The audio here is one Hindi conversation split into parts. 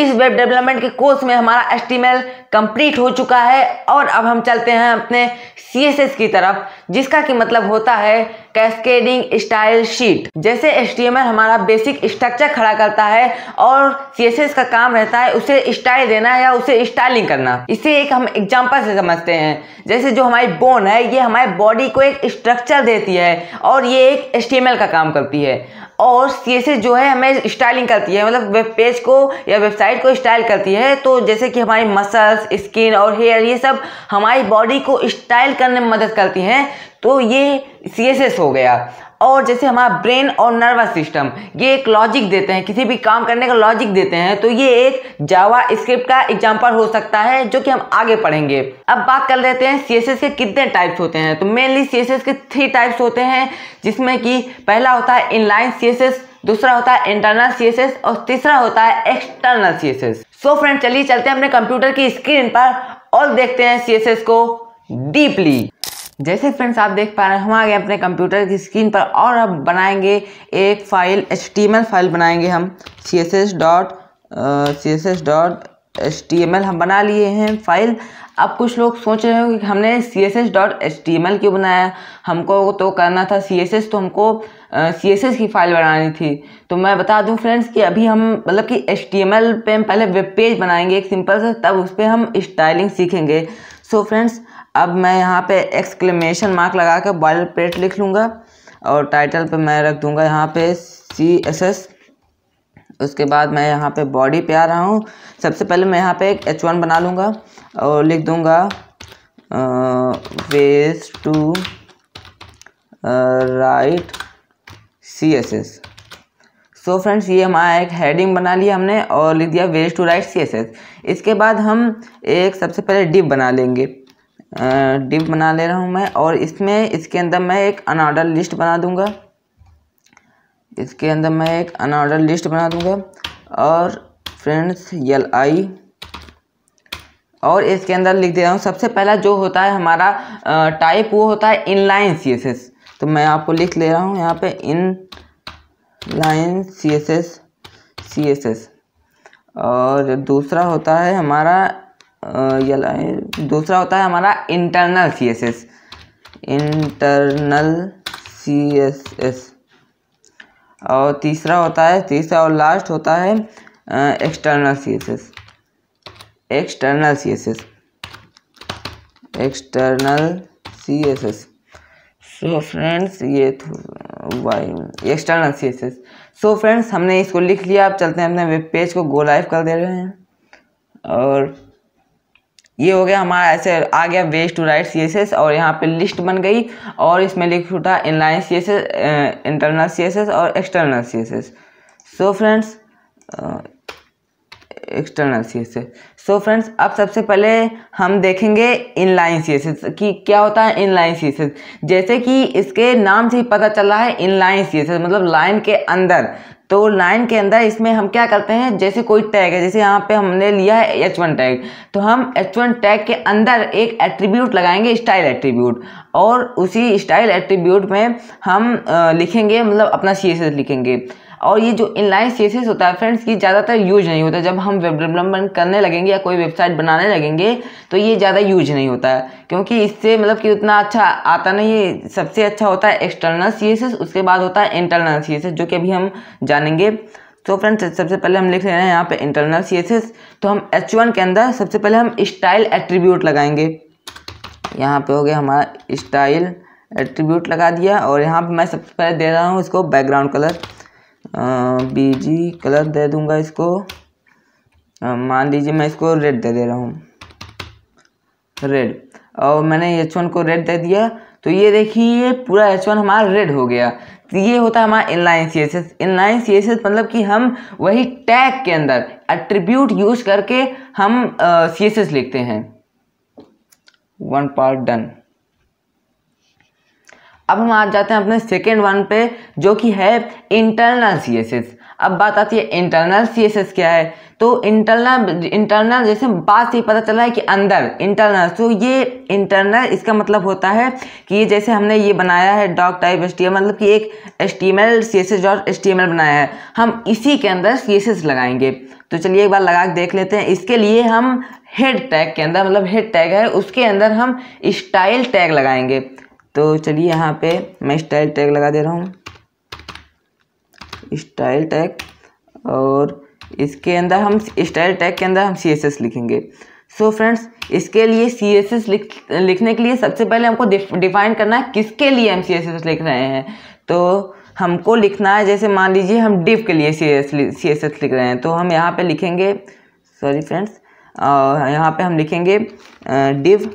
इस वेब डेवलपमेंट के कोर्स में हमारा HTML कंप्लीट हो चुका है और अब हम चलते हैं अपने CSS की तरफ, जिसका कि मतलब होता है कैस्केडिंग स्टाइल शीट। जैसे HTML हमारा बेसिक स्ट्रक्चर खड़ा करता है और CSS का काम रहता है उसे स्टाइल देना या उसे स्टाइलिंग करना। इसे एक हम एग्जांपल से समझते हैं। जैसे जो हमारी बोन है ये हमारे बॉडी को एक स्ट्रक्चर देती है और ये एक HTML का काम करती है, और CSS जो है हमें स्टाइलिंग करती है, मतलब वेब पेज को या वेबसाइट को स्टाइल करती है। तो जैसे कि हमारी मसल्स, स्किन और हेयर ये सब हमारी बॉडी को स्टाइल करने में मदद करती हैं, तो ये CSS हो गया। और जैसे हमारा ब्रेन और नर्वस सिस्टम ये एक लॉजिक देते हैं, किसी भी काम करने का लॉजिक देते हैं, तो ये एक जावा स्क्रिप्ट का एग्जांपल हो सकता है जो कि हम आगे पढ़ेंगे। अब बात कर लेते हैं CSS के कितने टाइप्स होते हैं। तो मेनली CSS के 3 टाइप्स होते हैं, जिसमें कि पहला होता है इनलाइन CSS, दूसरा होता है इंटरनल CSS और तीसरा होता है एक्सटर्नल CSS। सो फ्रेंड चलिए चलते हैं अपने कंप्यूटर की स्क्रीन पर और देखते हैं CSS को डीपली। जैसे फ्रेंड्स आप देख पा रहे हैं हम आ गए अपने कंप्यूटर की स्क्रीन पर और अब बनाएंगे एक फाइल, HTML फाइल बनाएंगे हम। css.html हम बना लिए हैं फाइल। अब कुछ लोग सोच रहे हो कि हमने css.html क्यों बनाया, हमको तो करना था CSS, तो हमको CSS की फाइल बनानी थी। तो मैं बता दूं फ्रेंड्स कि अभी हम मतलब कि HTML पे हम पहले वेब पेज बनाएंगे एक सिंपल सा, तब उस पर हम स्टाइलिंग सीखेंगे। सो फ्रेंड्स अब मैं यहाँ पे एक्सक्लेमेशन मार्क लगा कर बॉइलरप्लेट लिख लूँगा और टाइटल पे मैं रख दूँगा यहाँ पे CSS। उसके बाद मैं यहाँ पे बॉडी पे आ रहा हूँ। सबसे पहले मैं यहाँ पे एक H1 बना लूँगा और लिख दूँगा ways to write CSS। So friends ये हमारा एक हेडिंग बना लिया हमने और लिख दिया ways to write CSS। इसके बाद हम एक सबसे पहले डिव बना लेंगे, डिव बना ले रहा हूँ मैं, और इसके अंदर मैं एक अनऑर्डर लिस्ट बना दूँगा। इसके अंदर मैं एक अनऑर्डर लिस्ट बना दूँगा और फ्रेंड्स li, और इसके अंदर लिख दे रहा हूँ सबसे पहला जो होता है हमारा टाइप वो होता है इनलाइन CSS। तो मैं आपको लिख ले रहा हूँ यहाँ पे इनलाइन CSS। और दूसरा होता है हमारा इंटरनल CSS। और तीसरा और लास्ट होता है एक्सटर्नल CSS। सो फ्रेंड्स ये एक्सटर्नल CSS। सो फ्रेंड्स हमने इसको लिख लिया। अब चलते हैं अपने वेब पेज को गो लाइव कर दे रहे हैं और ये हो गया हमारा, ऐसे आ गया वेज टू राइट CSS और यहाँ पे लिस्ट बन गई और इसमें लिखा था इनलाइन CSS, इंटरनल CSS और external CSS। So friends external CSS। So friends अब सबसे पहले हम देखेंगे इनलाइन CSS कि क्या होता है इनलाइन CSS। जैसे कि इसके नाम से ही पता चल रहा है इनलाइन CSS मतलब लाइन के अंदर। तो लाइन के अंदर इसमें हम क्या करते हैं, जैसे कोई टैग है, जैसे यहाँ पे हमने लिया है H1 टैग, तो हम H1 टैग के अंदर एक एट्रीब्यूट लगाएंगे, स्टाइल एट्रीब्यूट, और उसी स्टाइल एट्रीब्यूट में हम लिखेंगे मतलब अपना CSS लिखेंगे। और ये जो इनलाइन CSS होता है फ्रेंड्स ये ज़्यादातर यूज नहीं होता। जब हम वेब डेवलपमेंट करने लगेंगे या कोई वेबसाइट बनाने लगेंगे तो ये ज़्यादा यूज नहीं होता है, क्योंकि इससे मतलब कि उतना अच्छा आता नहीं है। सबसे अच्छा होता है एक्सटर्नल CSS, उसके बाद होता है इंटरनल CSS जो कि अभी हम जानेंगे। तो फ्रेंड्स सबसे पहले हम लिख रहे हैं यहाँ पे इंटरनल CSS। तो हम H1 के अंदर सबसे पहले हम स्टाइल एट्रीब्यूट लगाएंगे। यहाँ पे हो गया हमारा स्टाइल एट्रीब्यूट लगा दिया और यहाँ पे मैं सबसे पहले दे रहा हूँ इसको बैकग्राउंड कलर, BG कलर दे दूंगा इसको। मान लीजिए मैं इसको रेड दे रहा हूँ, रेड, और मैंने H1 को रेड दे दिया। तो ये देखिए पूरा H1 हमारा रेड हो गया। तो ये होता है हमारा इनलाइन CSS। इनलाइन CSS मतलब कि हम वही टैग के अंदर एट्रीब्यूट यूज करके हम CSS लिखते हैं। 1 पार्ट डन। अब हम आ जाते हैं अपने सेकेंड वन पे जो कि है इंटरनल CSS। अब बात आती है इंटरनल CSS क्या है। तो इंटरनल जैसे बात से ही पता चला है कि अंदर इंटरनल। तो ये इंटरनल इसका मतलब होता है कि ये जैसे हमने ये बनाया है डॉक टाइप HTML मतलब कि एक HTML CSS.html बनाया है, हम इसी के अंदर CSS लगाएंगे। तो चलिए एक बार लगा के देख लेते हैं। इसके लिए हम हेड टैग के अंदर, मतलब हेड टैग है उसके अंदर हम स्टाइल टैग लगाएंगे। तो चलिए यहाँ पे मैं स्टाइल टैग लगा दे रहा हूँ, स्टाइल टैग, और इसके अंदर हम स्टाइल टैग के अंदर हम CSS लिखेंगे। सो फ्रेंड्स, इसके लिए CSS लिखने के लिए सबसे पहले हमको डिफाइन करना है किसके लिए हम CSS लिख रहे हैं। तो हमको लिखना है, जैसे मान लीजिए हम div के लिए CSS लिख रहे हैं, तो हम यहाँ पे लिखेंगे, सॉरी फ्रेंड्स, यहाँ पे हम लिखेंगे div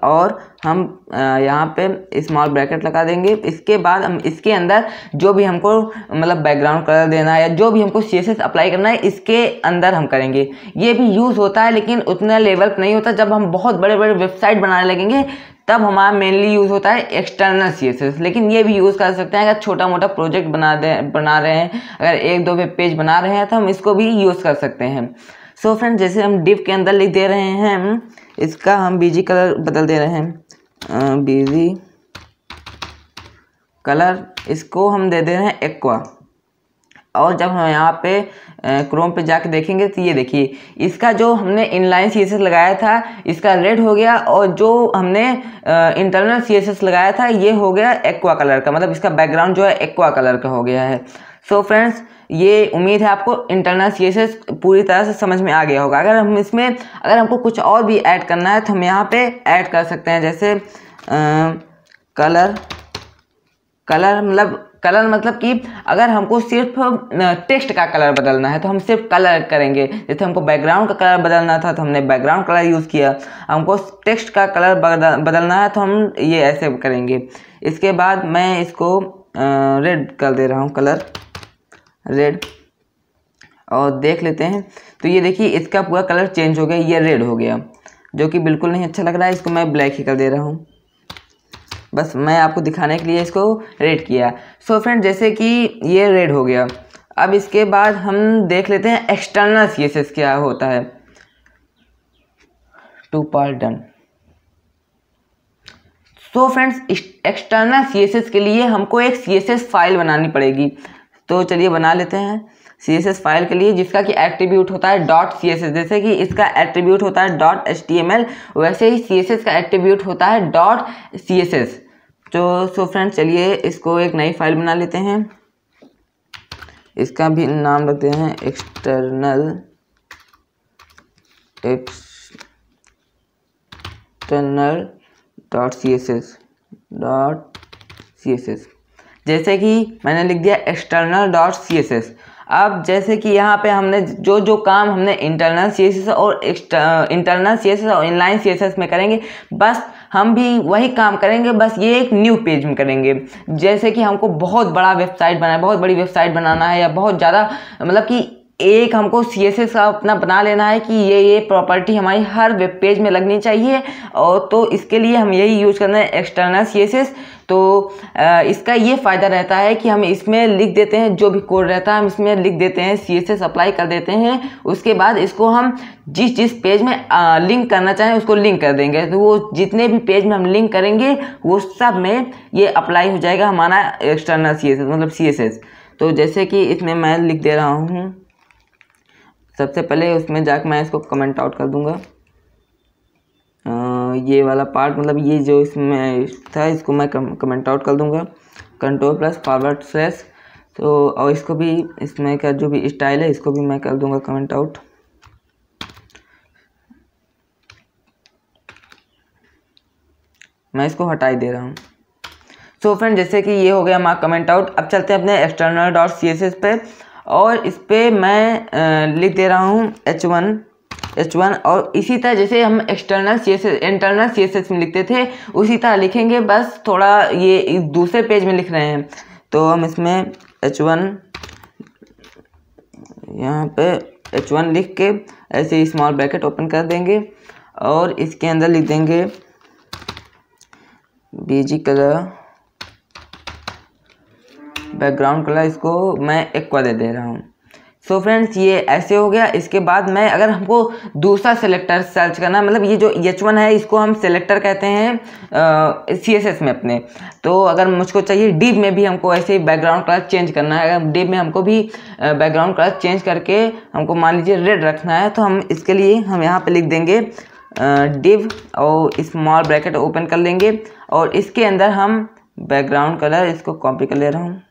और हम यहाँ पे स्मॉल ब्रैकेट लगा देंगे। इसके बाद हम इसके अंदर जो भी हमको मतलब बैकग्राउंड कलर देना है या जो भी हमको CSS अप्लाई करना है इसके अंदर हम करेंगे। ये भी यूज़ होता है लेकिन उतना लेवल पर नहीं होता। जब हम बहुत बड़े बड़े वेबसाइट बनाने लगेंगे तब हमारा मेनली यूज़ होता है एक्सटर्नल CSS, लेकिन ये भी यूज़ कर सकते हैं अगर छोटा मोटा प्रोजेक्ट बना रहे हैं, अगर 1-2 वेब पेज बना रहे हैं तो हम इसको भी यूज़ कर सकते हैं। सो फ्रेंड्स, जैसे हम div के अंदर लिख दे रहे हैं, इसका हम BG कलर बदल दे रहे हैं, BG कलर, इसको हम दे दे रहे हैं एक्वा। और जब हम यहाँ पे क्रोम पे जाके देखेंगे तो ये देखिए इसका जो हमने इनलाइन CSS लगाया था इसका रेड हो गया, और जो हमने इंटरनल CSS लगाया था ये हो गया एक्वा कलर का, मतलब इसका बैकग्राउंड जो है एक्वा कलर का हो गया है। सो फ्रेंड्स, ये उम्मीद है आपको इंटरनल CSS पूरी तरह से समझ में आ गया होगा। अगर हमको कुछ और भी ऐड करना है तो हम यहाँ पे ऐड कर सकते हैं, जैसे कलर मतलब कि अगर हमको सिर्फ टेक्स्ट का कलर बदलना है तो हम सिर्फ कलर करेंगे। जैसे हमको बैकग्राउंड का कलर बदलना था तो हमने बैकग्राउंड कलर यूज़ किया, हमको टेक्स्ट का कलर बदलना है तो हम ये ऐसे करेंगे। इसके बाद मैं इसको रेड कर दे रहा हूँ, कलर रेड, और देख लेते हैं। तो ये देखिए इसका पूरा कलर चेंज हो गया, ये रेड हो गया, जो कि बिल्कुल नहीं अच्छा लग रहा है। इसको मैं ब्लैक ही कर दे रहा हूँ, बस मैं आपको दिखाने के लिए इसको रेड किया। सो फ्रेंड, जैसे कि ये रेड हो गया, अब इसके बाद हम देख लेते हैं एक्सटर्नल CSS क्या होता है। 2 part done. So friends, external CSS के लिए हमको एक CSS फाइल बनानी पड़ेगी। तो चलिए बना लेते हैं CSS फाइल के लिए, जिसका कि एट्रीब्यूट होता है .css। जैसे कि इसका एट्रीब्यूट होता है .html, वैसे ही CSS का एट्रीब्यूट होता है .css। तो सो फ्रेंड्स, चलिए इसको एक नई फाइल बना लेते हैं। इसका भी नाम रखते हैं एक्सटर्नल .css। जैसे कि मैंने लिख दिया external.css। अब जैसे कि यहाँ पे हमने जो काम हमने इंटरनल CSS और इनलाइन CSS में करेंगे, बस हम भी वही काम करेंगे, बस ये एक न्यू पेज में करेंगे। जैसे कि हमको बहुत बड़ी वेबसाइट बनाना है, या बहुत ज़्यादा मतलब कि एक हमको CSS का अपना बना लेना है कि ये प्रॉपर्टी हमारी हर वेब पेज में लगनी चाहिए, और तो इसके लिए हम यही यूज़ करना है एक्सटर्नल CSS। तो इसका ये फ़ायदा रहता है कि हम इसमें लिख देते हैं जो भी कोड रहता है, हम इसमें लिख देते हैं, CSS अप्लाई कर देते हैं। उसके बाद इसको हम जिस पेज में लिंक करना चाहें उसको लिंक कर देंगे, तो वो जितने भी पेज में हम लिंक करेंगे वो सब में ये अप्लाई हो जाएगा हमारा एक्सटर्नल CSS, मतलब CSS। तो जैसे कि इसमें मैं लिख दे रहा हूँ, सबसे पहले उसमें जाकर मैं इसको कमेंट आउट कर दूंगा। ये वाला पार्ट, मतलब ये जो इसमें था, इसको मैं कमेंट आउट कर दूंगा, Ctrl+//। तो और इसको भी, इसमें का जो भी स्टाइल है इसको भी मैं कर दूंगा कमेंट आउट। मैं इसको हटा ही दे रहा हूँ। सो फ्रेंड, जैसे कि ये हो गया हमारा कमेंट आउट। अब चलते हैं अपने external.css पे, और इस पर मैं लिख दे रहा हूँ H1। और इसी तरह जैसे हम इंटरनल CSS में लिखते थे उसी तरह लिखेंगे, बस थोड़ा ये दूसरे पेज में लिख रहे हैं। तो हम इसमें H1, यहाँ पे H1 लिख के ऐसे ही स्मॉल ब्रैकेट ओपन कर देंगे, और इसके अंदर लिख देंगे BG कलर, बैकग्राउंड कलर इसको मैं एक्वा दे रहा हूँ। सो फ्रेंड्स ये ऐसे हो गया। इसके बाद मैं अगर हमको दूसरा सेलेक्टर सर्च करना, मतलब ये जो H1 है इसको हम सेलेक्टर कहते हैं CSS में अपने। तो अगर मुझको चाहिए डिव में भी हमको ऐसे बैकग्राउंड कलर चेंज करना है, अगर डिव में हमको भी बैकग्राउंड कलर चेंज करके हमको मान लीजिए रेड रखना है, तो हम इसके लिए हम यहाँ पे लिख देंगे डिव और स्मॉल ब्रैकेट ओपन कर लेंगे और इसके अंदर हम बैकग्राउंड कलर, इसको कॉपी कर ले रहा हूँ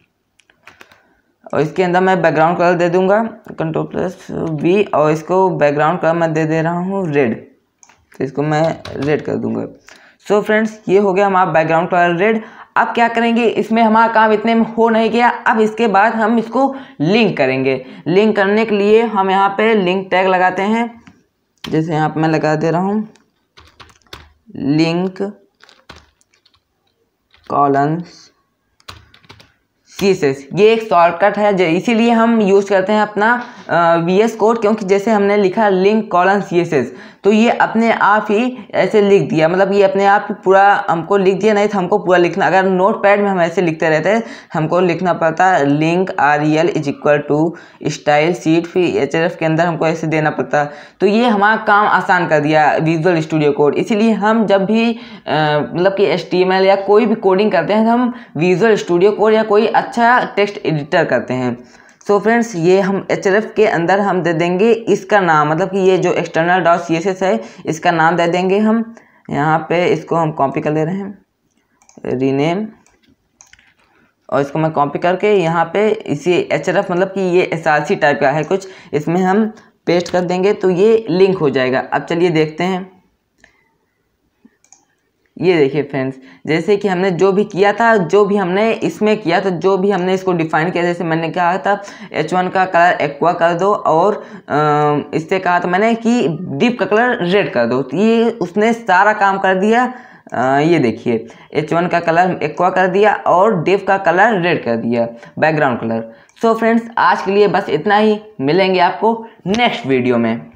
और इसके अंदर मैं बैकग्राउंड कलर दे दूंगा Ctrl+V और इसको बैकग्राउंड कलर मैं दे रहा हूँ रेड, तो इसको मैं रेड कर दूंगा। सो फ्रेंड्स ये हो गया हमारा बैकग्राउंड कलर रेड। अब क्या करेंगे, इसमें हमारा काम इतने में हो नहीं गया, अब इसके बाद हम इसको लिंक करेंगे। लिंक करने के लिए हम यहाँ पे लिंक टैग लगाते हैं, जैसे यहाँ पे मैं लगा दे रहा हूँ लिंक कॉलम्स CSS। ये एक शॉर्टकट है, इसीलिए हम यूज़ करते हैं अपना VS कोड, क्योंकि जैसे हमने लिखा लिंक कॉलन CSS तो ये अपने आप ही ऐसे लिख दिया, मतलब ये अपने आप ही पूरा हमको लिख दिया। नहीं तो हमको पूरा लिखना, अगर नोटपैड में हम ऐसे लिखते रहते हैं हमको लिखना पड़ता है लिंक REL = स्टाइल शीट, फिर HRF के अंदर हमको ऐसे देना पड़ता। तो ये हमारा काम आसान कर दिया विजुअल स्टूडियो कोड। इसीलिए हम जब भी मतलब कि HTML या कोई भी कोडिंग करते हैं तो हम विजुअल स्टूडियो कोड या कोई अच्छा टेक्स्ट एडिटर करते हैं। सो फ्रेंड्स ये हम HRF के अंदर हम दे देंगे इसका नाम, मतलब कि ये जो external.css है इसका नाम दे देंगे हम यहाँ पे। इसको हम कॉपी कर ले रहे हैं रीनेम, और इसको मैं कॉपी करके यहाँ पे इसी HRF मतलब कि ये SRC टाइप का है कुछ, इसमें हम पेस्ट कर देंगे तो ये लिंक हो जाएगा। अब चलिए देखते हैं। ये देखिए फ्रेंड्स, जैसे कि हमने जो भी किया था, जो भी हमने इसमें किया था, जो भी हमने इसको डिफाइन किया, जैसे मैंने कहा था H1 का कलर एक्वा कर दो और इससे कहा था मैंने कि डिव का कलर रेड कर दो, तो ये उसने सारा काम कर दिया। ये देखिए H1 का कलर एक्वा कर दिया और डिव का कलर रेड कर दिया बैकग्राउंड कलर। सो फ्रेंड्स आज के लिए बस इतना ही, मिलेंगे आपको नेक्स्ट वीडियो में।